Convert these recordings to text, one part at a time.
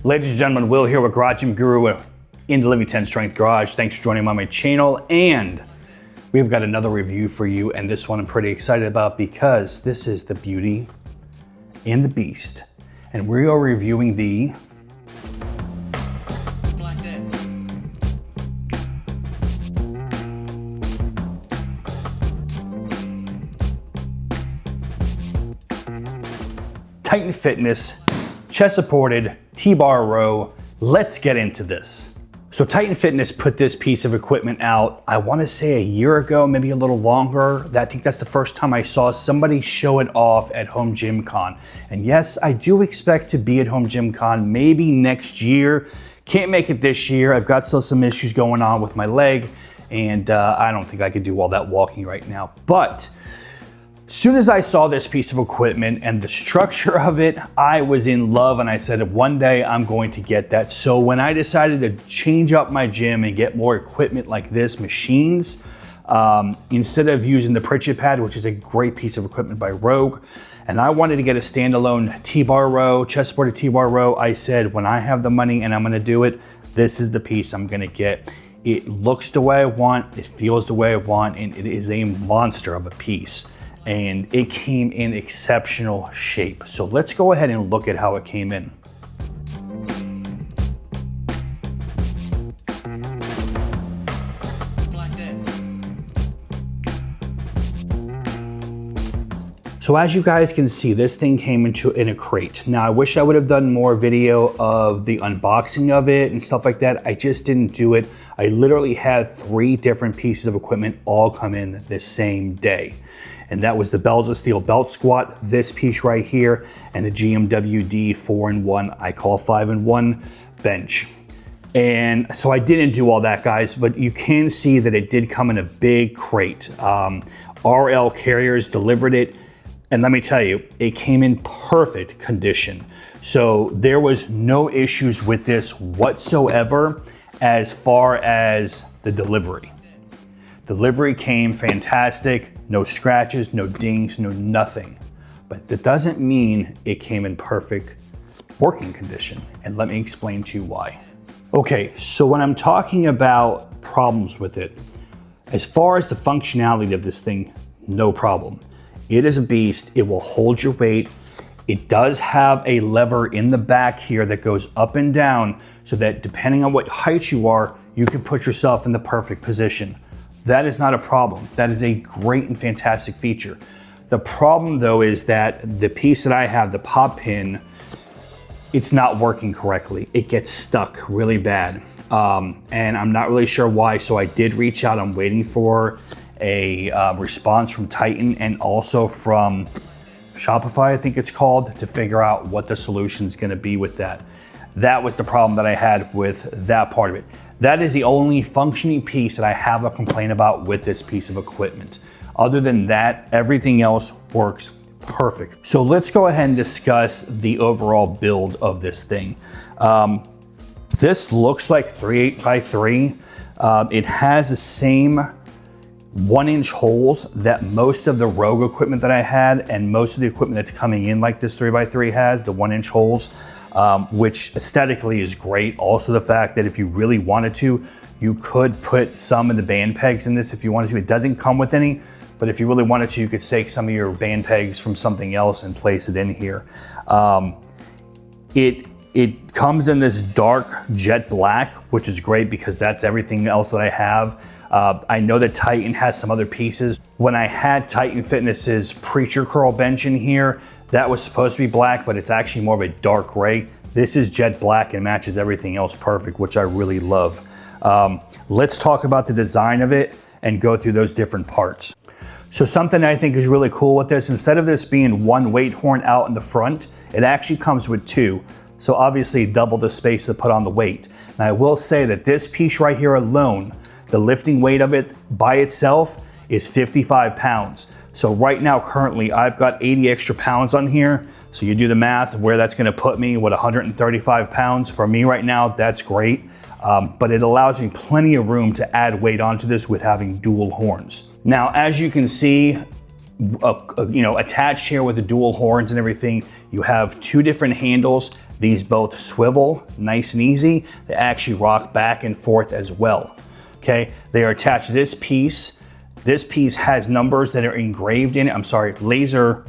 Ladies and gentlemen, Will here with Garage Gym Guru in the Living 10 Strength Garage. Thanks for joining me on my channel, and we've got another review for you, and this one I'm pretty excited about because this is the Beauty and the Beast, and we are reviewing the Titan Fitness chest supported T-bar row. Let's get into this. So Titan Fitness put this piece of equipment out, I want to say a year ago, maybe a little longer. I think that's the first time I saw somebody show it off at Home Gym Con. And yes, I do expect to be at Home Gym Con maybe next year. Can't make it this year. I've got still some issues going on with my leg, and I don't think I could do all that walking right now. But as soon as I saw this piece of equipment and the structure of it, I was in love, and I said, one day I'm going to get that. So when I decided to change up my gym and get more equipment like this, machines, instead of using the Pritchett pad, which is a great piece of equipment by Rogue, and I wanted to get a standalone T-bar row, chest supported T-bar row, I said, when I have the money and I'm gonna do it, this is the piece I'm gonna get. It looks the way I want, it feels the way I want, and it is a monster of a piece. And it came in exceptional shape. So let's go ahead and look at how it came in. So as you guys can see, this thing came in a crate. Now I wish I would have done more video of the unboxing of it and stuff like that. I just didn't do it. I literally had 3 different pieces of equipment all come in the same day. And that was the Bells of Steel belt squat, this piece right here, and the GMWD 4-in-1, I call 5-in-1 bench. And so I didn't do all that, guys, but you can see that it did come in a big crate. RL Carriers delivered it, and let me tell you, it came in perfect condition. So there was no issues with this whatsoever as far as the delivery. Delivery came fantastic, no scratches, no dings, no nothing. But that doesn't mean it came in perfect working condition. And let me explain to you why. Okay, so when I'm talking about problems with it, as far as the functionality of this thing, no problem. It is a beast, it will hold your weight. It does have a lever in the back here that goes up and down so that depending on what height you are, you can put yourself in the perfect position. That is not a problem. That is a great and fantastic feature. The problem though is that the piece that I have, the pop pin, it's not working correctly. It gets stuck really bad. And I'm not really sure why, so I did reach out. I'm waiting for a response from Titan and also from Shopify, I think it's called, to figure out what the solution is gonna be with that. That was the problem that I had with that part of it. That is the only functioning piece that I have a complaint about with this piece of equipment. Other than that, everything else works perfect. So let's go ahead and discuss the overall build of this thing. This looks like 3/8x3. It has the same 1-inch holes that most of the Rogue equipment that I had and most of the equipment that's coming in like this 3x3 has, the 1-inch holes. Which aesthetically is great. Also the fact that if you really wanted to, you could put some of the band pegs in this if you wanted to. It doesn't come with any, but if you really wanted to, you could take some of your band pegs from something else and place it in here. It comes in this dark jet black, which is great because that's everything else that I have. I know that Titan has some other pieces. When I had Titan Fitness's Preacher Curl bench in here, that was supposed to be black, but it's actually more of a dark gray. This is jet black and matches everything else perfect, which I really love. Let's talk about the design of it and go through those different parts. So something I think is really cool with this, instead of this being one weight horn out in the front, it actually comes with 2. So obviously double the space to put on the weight. And I will say that this piece right here alone, the lifting weight of it by itself is 55 pounds. So right now, currently, I've got 80 extra pounds on here. So you do the math of where that's gonna put me, what, 135 pounds. For me right now, that's great. But it allows me plenty of room to add weight onto this with having dual horns. Now, as you can see, attached here with the dual horns and everything. You have 2 different handles. These both swivel nice and easy. They actually rock back and forth as well. Okay, they are attached to this piece. This piece has numbers that are engraved in it. I'm sorry, laser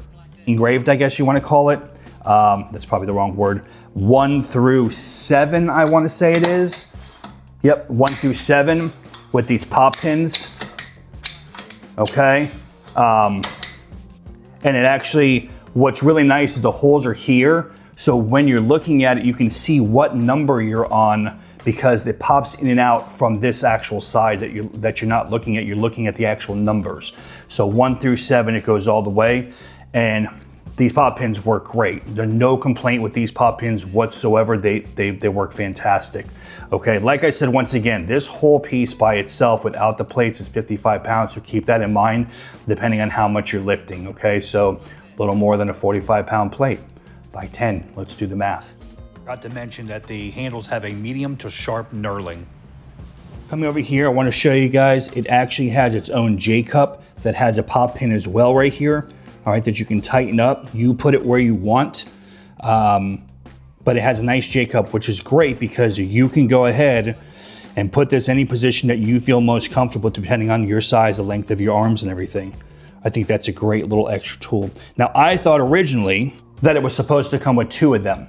engraved, I guess you want to call it. That's probably the wrong word. 1 through 7, I want to say it is. Yep, 1 through 7 with these pop pins. Okay. And it actually, what's really nice is the holes are here. So when you're looking at it, you can see what number you're on because it pops in and out from this actual side that you're not looking at. You're looking at the actual numbers. So 1 through 7, it goes all the way. And these pop pins work great. There's no complaint with these pop pins whatsoever. They work fantastic. Okay, like I said, once again, this whole piece by itself without the plates is 55 pounds, so keep that in mind depending on how much you're lifting, okay? So a little more than a 45-pound plate by 10. Let's do the math. Forgot to mention that the handles have a medium to sharp knurling. Coming over here, I want to show you guys, it actually has its own J-cup that has a pop pin as well right here, all right, that you can tighten up. You put it where you want. But it has a nice J-cup, which is great because you can go ahead and put this any position that you feel most comfortable depending on your size, the length of your arms and everything. I think that's a great little extra tool. Now, I thought originally that it was supposed to come with 2 of them.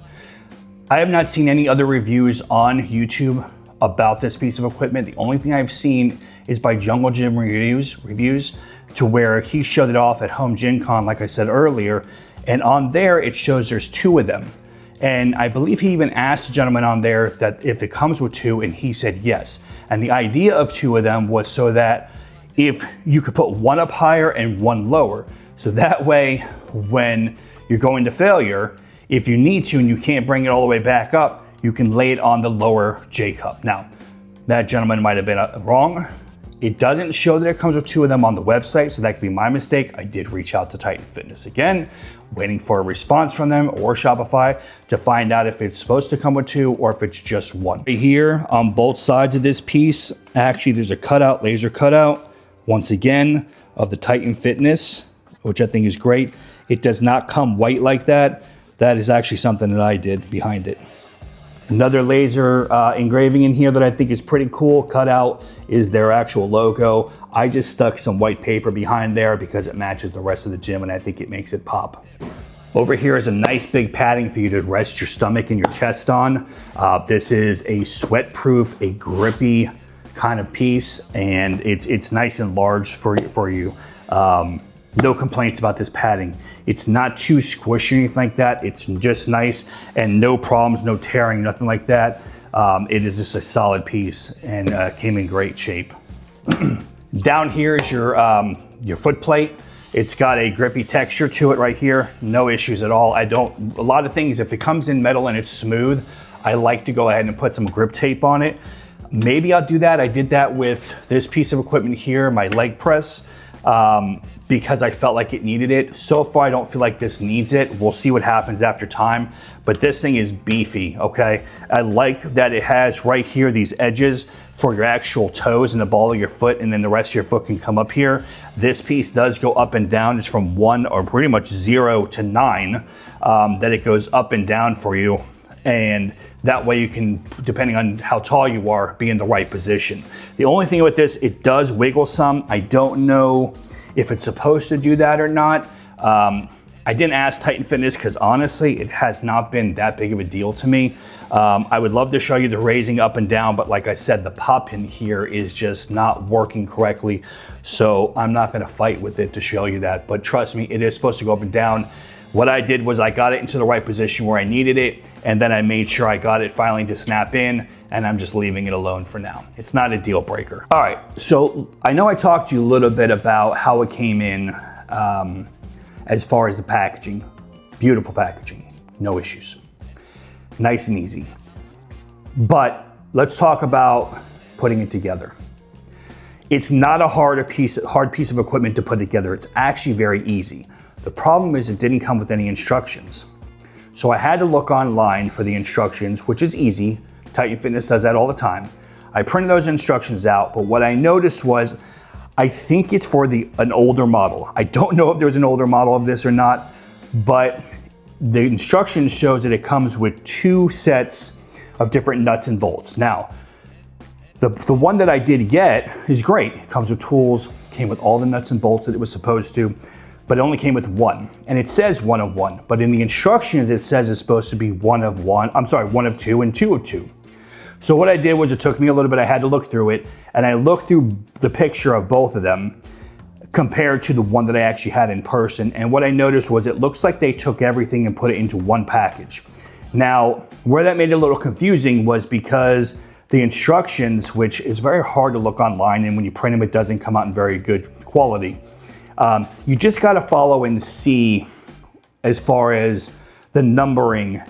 I have not seen any other reviews on YouTube about this piece of equipment. The only thing I've seen is by Jungle Gym reviews to where he showed it off at Home Gym Con, like I said earlier, and on there it shows there's 2 of them. And I believe he even asked the gentleman on there that if it comes with 2, and he said yes. And the idea of 2 of them was so that if you could put one up higher and one lower. So that way, when you're going to failure, if you need to and you can't bring it all the way back up, you can lay it on the lower J-cup. Now, that gentleman might have been wrong. It doesn't show that it comes with 2 of them on the website, so that could be my mistake. I did reach out to Titan Fitness again, waiting for a response from them or Shopify to find out if it's supposed to come with 2 or if it's just 1. Right here on both sides of this piece, actually there's a cutout, laser cutout, once again, of the Titan Fitness, which I think is great. It does not come white like that. That is actually something that I did behind it. Another laser engraving in here that I think is pretty cool, cut out, is their actual logo. I just stuck some white paper behind there because it matches the rest of the gym and I think it makes it pop. Over here is a nice big padding for you to rest your stomach and your chest on. This is a sweat-proof, a grippy kind of piece, and it's nice and large for you. No complaints about this padding. It's not too squishy or anything like that. It's just nice and no problems, no tearing, nothing like that. It is just a solid piece and came in great shape. Down here is your foot plate. It's got a grippy texture to it right here. No issues at all. A lot of things, if it comes in metal and it's smooth, I like to go ahead and put some grip tape on it. Maybe I'll do that. I did that with this piece of equipment here, my leg press. Because I felt like it needed it. So far, I don't feel like this needs it. We'll see what happens after time, but this thing is beefy, okay? I like that it has right here these edges for your actual toes and the ball of your foot, and then the rest of your foot can come up here. This piece does go up and down. It's from 1 or pretty much 0 to 9 that it goes up and down for you. And that way you can, depending on how tall you are, be in the right position. The only thing with this, it does wiggle some. I don't know if it's supposed to do that or not. I didn't ask Titan Fitness because honestly, it has not been that big of a deal to me. I would love to show you the raising up and down, but like I said, the pop pin here is just not working correctly. So I'm not gonna fight with it to show you that, but trust me, it is supposed to go up and down. What I did was I got it into the right position where I needed it, and then I made sure I got it finally to snap in, and I'm just leaving it alone for now. It's not a deal breaker. All right, so I know I talked to you a little bit about how it came in as far as the packaging. Beautiful packaging, no issues. Nice and easy. But let's talk about putting it together. It's not a hard piece of equipment to put together. It's actually very easy. The problem is it didn't come with any instructions. So I had to look online for the instructions, which is easy. Titan Fitness does that all the time. I printed those instructions out, but what I noticed was I think it's for an older model. I don't know if there's an older model of this or not, but the instructions shows that it comes with 2 sets of different nuts and bolts. Now, the one that I did get is great. It comes with tools, came with all the nuts and bolts that it was supposed to, but it only came with 1. And it says 1 of 1, but in the instructions it says it's supposed to be 1 of 1, 1 of 2 and 2 of 2. So what I did was, it took me a little bit, I had to look through it, and I looked through the picture of both of them compared to the one that I actually had in person. And what I noticed was it looks like they took everything and put it into one package. Now, where that made it a little confusing was because the instructions, which is very hard to look online, and when you print them, it doesn't come out in very good quality. You just gotta follow and see as far as the numbering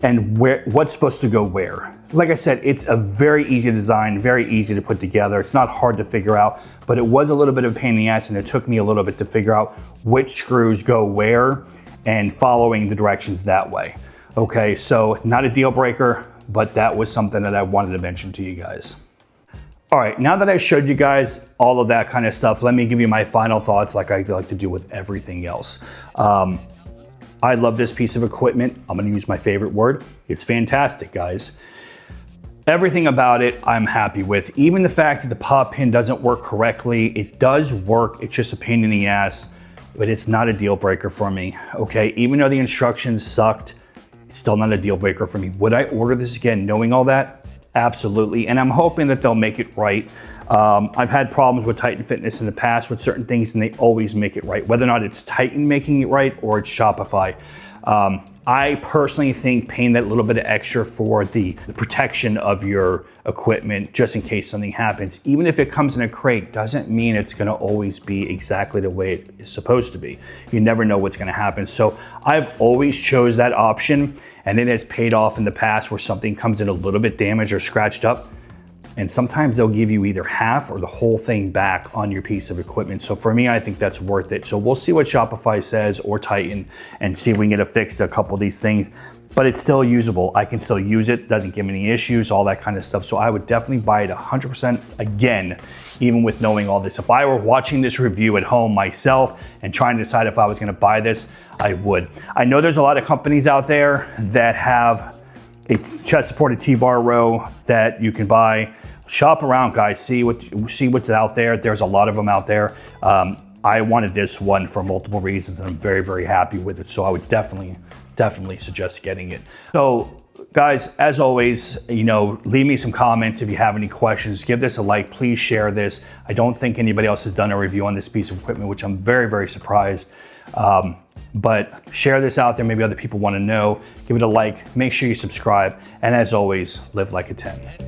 and what's supposed to go where. Like I said, it's a very easy design, very easy to put together. It's not hard to figure out, but it was a little bit of a pain in the ass, and it took me a little bit to figure out which screws go where and following the directions that way. Okay, so not a deal breaker, but that was something that I wanted to mention to you guys. All right, now that I showed you guys all of that kind of stuff, let me give you my final thoughts like I like to do with everything else. I love this piece of equipment. I'm gonna use my favorite word. It's fantastic, guys. Everything about it, I'm happy with. Even the fact that the pop pin doesn't work correctly, it does work. It's just a pain in the ass, but it's not a deal breaker for me, okay? Even though the instructions sucked, it's still not a deal breaker for me. Would I order this again knowing all that? Absolutely, and I'm hoping that they'll make it right. I've had problems with Titan Fitness in the past with certain things, and they always make it right, whether or not it's Titan making it right or it's Shopify. I personally think paying that little bit of extra for the protection of your equipment, just in case something happens, even if it comes in a crate, doesn't mean it's gonna always be exactly the way it is supposed to be. You never know what's gonna happen. So I've always chose that option, and it has paid off in the past where something comes in a little bit damaged or scratched up. And sometimes they'll give you either half or the whole thing back on your piece of equipment. So for me, I think that's worth it. So we'll see what Shopify says or Titan and see if we can get it fixed, a couple of these things, but it's still usable. I can still use it, doesn't give me any issues, all that kind of stuff. So I would definitely buy it 100% again, even with knowing all this. If I were watching this review at home myself and trying to decide if I was gonna buy this, I would. I know there's a lot of companies out there that have a chest supported T-bar row that you can buy. Shop around, guys, see what's out there. There's a lot of them out there. I wanted this one for multiple reasons, and I'm very, very happy with it. So I would definitely suggest getting it. So guys, as always, leave me some comments if you have any questions. Give this a like, please share this. I don't think anybody else has done a review on this piece of equipment, which I'm very, very surprised. But share this out there, maybe other people want to know. Give it a like, make sure you subscribe, and as always, live like a 10.